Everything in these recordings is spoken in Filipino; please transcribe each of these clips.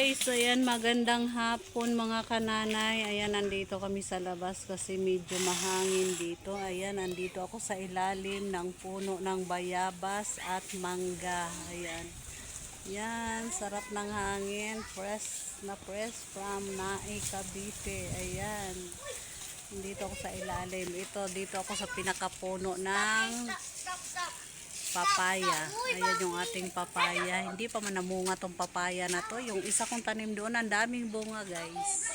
Guys, ayan, magandang hapon mga kananay. Ayan, nandito kami sa labas kasi medyo mahangin dito. Ayan, nandito ako sa ilalim ng puno ng bayabas at mangga. Ayan. Yan, sarap ng hangin. Fresh na fresh from Nae, Cavite. Ayan. Dito ako sa ilalim. Dito ako sa pinakapuno ng papaya. Ayan yung ating papaya. Hindi pa man namunga tong papaya na to. Yung isa kong tanim doon, ang daming bunga guys.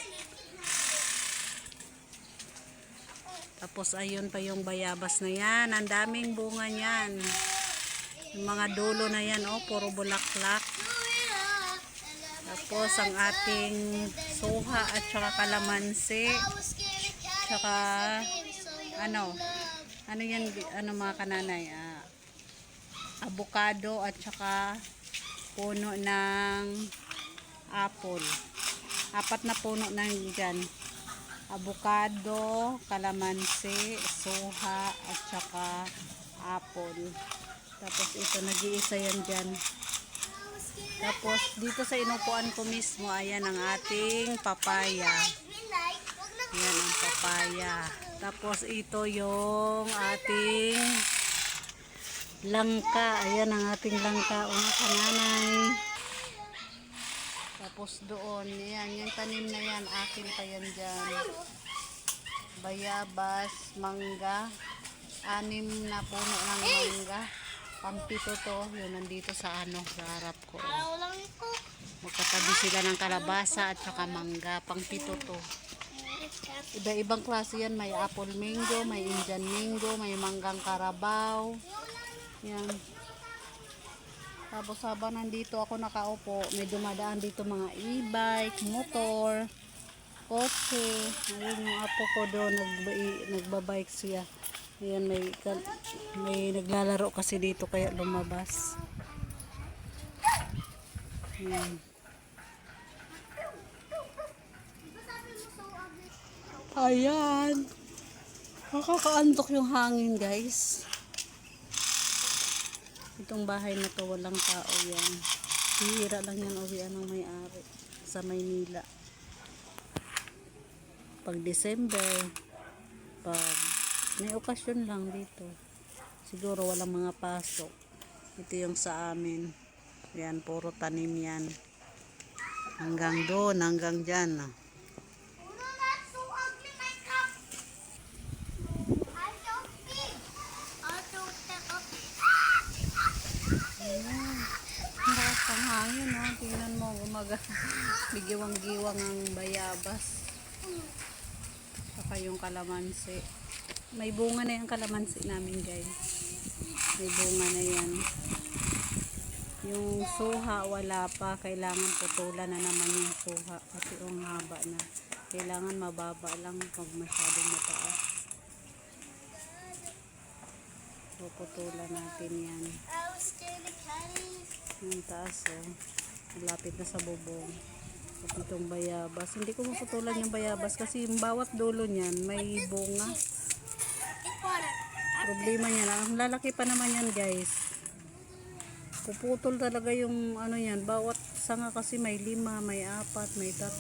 Tapos ayun pa yung bayabas na yan. Ang daming bunga niyan. Yung mga dulo na yan, oh, puro bulaklak. Tapos ang ating suha at saka kalamansi. Tsaka ano yan, mga kananay, avocado at saka puno ng apple. 4 na puno na dyan. Avocado, kalamansi, suha at saka apple. Tapos ito, nag-iisa yan dyan. Tapos dito sa inupuan ko mismo, ayan ang ating papaya. Ayan ang papaya. Tapos ito yung ating langka. Ayan ang ating langka, mga kananay. Tapos doon, yan, yung tanim na yan, akin pa yan dyan. Bayabas, mangga, 6 na puno ng mangga. Pampito to, yun nandito sa sa harap ko. Magkatabi sila ng kalabasa at saka mangga, pangpito to. Iba-ibang klase yan, may apple mango, may Indian mango, may manggang Carabao. Yan. Tapos habang nandito ako nakaupo, may dumadaan dito mga e-bike, motor, kotse. Ayun yung apo ko doon, nagbabike siya. Ayan, may naglalaro kasi dito kaya lumabas. Ayan. Ayan. Nakakaantok yung hangin guys. Itong bahay na to walang tao yan. Hihira lang yan uwian ng may-ari sa Maynila. Pag December, pag may okasyon lang dito. Siguro walang mga pasok. Ito yung sa amin. Yan, puro tanim yan. Hanggang doon, hanggang dyan. Ang hangin, no? Tingnan mo, bigiwang-giwang ang bayabas. Saka yung kalamansi. May bunga na yung kalamansi namin guys. May bunga na yan. Yung suha wala pa. Kailangan putulan na naman yung suha. Kasi yung haba na. Kailangan mababa lang pag masyadong mataas. So putulan natin yan. Yung taas, oh. Malapit na sa bubong. At itong bayabas. Hindi ko maputulan yung bayabas kasi yung bawat dulo niyan may bunga. Problema niya na. Ang lalaki pa naman yan guys. Puputol talaga yung ano yan. Bawat sanga kasi may 5, may 4, may 3.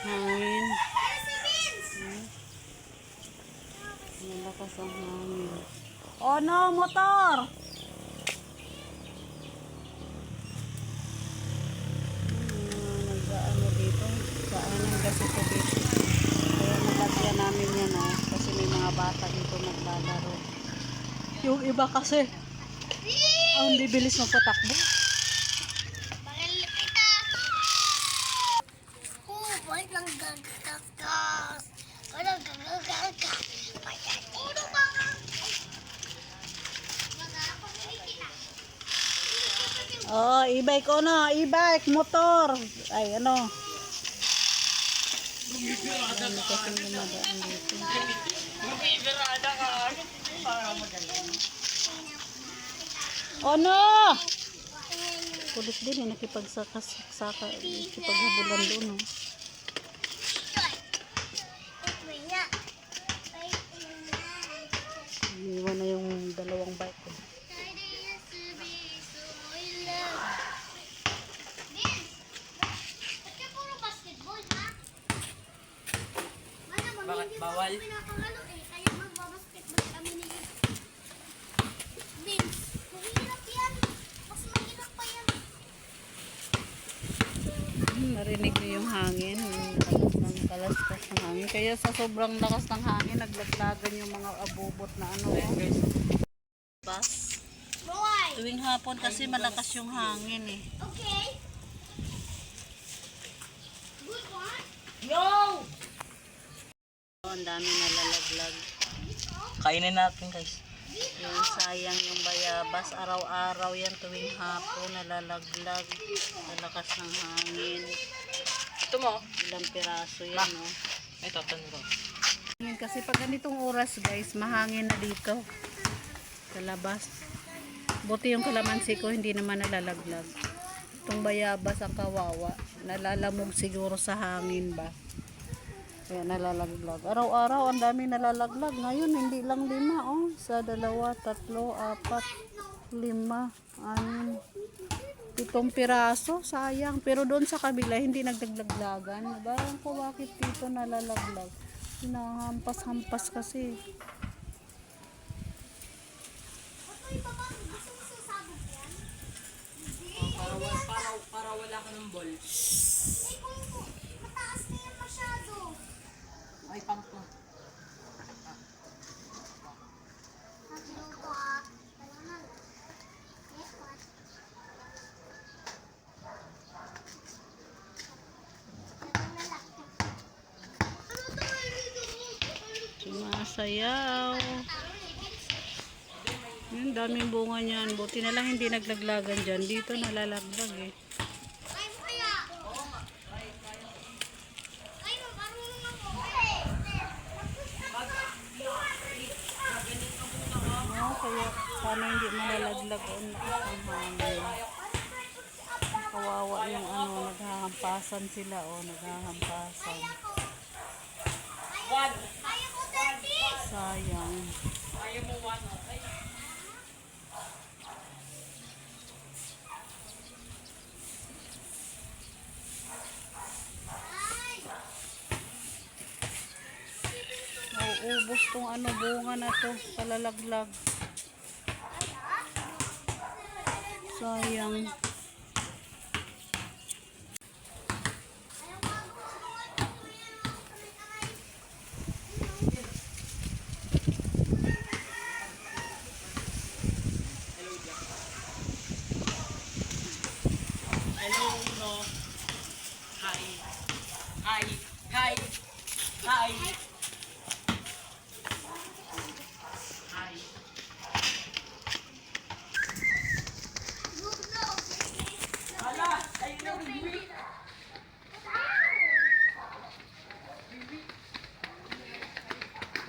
Hangin. Malakas ang hangin. Oh no, motor! Nag-ano dito? Saan ang gasito dito? Kaya nalagyan namin yan, oh. Kasi may mga bata dito naglalaro. Yung iba kasi ang bibilis magpatakbo. Balik lang gagagas. Oh, e-bike ko na, e-bike, motor. Ay, ano? Ano kasi lumadaan dito. Oh no! Pulis din, nakipaghabulan doon, no? Iniwan na yung dalawang bike. hangin. Kaya sa sobrang lakas ng hangin, naglaglagan yung mga abubot na ano. Guys. Bas. Boy. Tuwing hapon kasi malakas yung hangin eh. Okay. Good one. No! Oh, ang dami nalalaglag. Kainin natin guys. Yan, sayang yung bayabas. Araw-araw yan tuwing hapon nalalaglag. Lalakas ng hangin. Ito mo. Ilang piraso yan, no? Ito, tanro. Hangin kasi pag ganitong oras, guys, mahangin na dito. Sa labas. Buti yung kalamansi ko, hindi naman nalalaglag. Itong bayabas ang kawawa. Nalalamog siguro sa hangin ba. Kaya nalalaglag. Araw-araw, ang dami nalalaglag. Ngayon, hindi lang 5, oh. Sa 2, 3, 4, 5, 6, 7 piraso. Sayang. Pero doon sa kabila, hindi nagdaglaglagan. Barang ko, bakit dito nalalaglag? Hinahampas-hampas kasi. Para wala ka ng ball. Mataas na yan masyado. Ay, pangko. Nagluto ah. Wala na. Yes, what? Sumasayaw. Yung daming bunga niyan. Buti na lang hindi naglaglagan dyan. Dito nalalaglag eh. Ay, kaya. Ay, marunong ako. Oh, kaya paano hindi malalaglag ang hangin. Kawawa yung ano, naghahampasan sila oh, naghahampasan. Kaya ko 30. Sayang. Ayaw mo one, okay? Ubos tong ano, bunga na to, kalalaglag. Sayang. Hello, no. Hi. Hi. Hi. Hi. Hi. Hala, ayun na Bibi.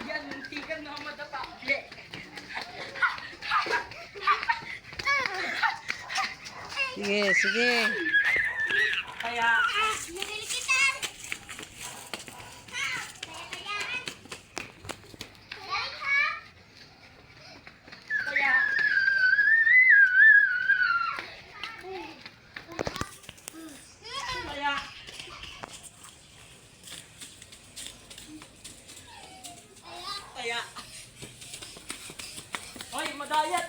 Yan, muntikan na madapa. Ble. Sige, sige. Kaya, Binili kita. Ha? Kaya yan. Kaya ha? kaya, kaya. Kaya. Hoy, madaya,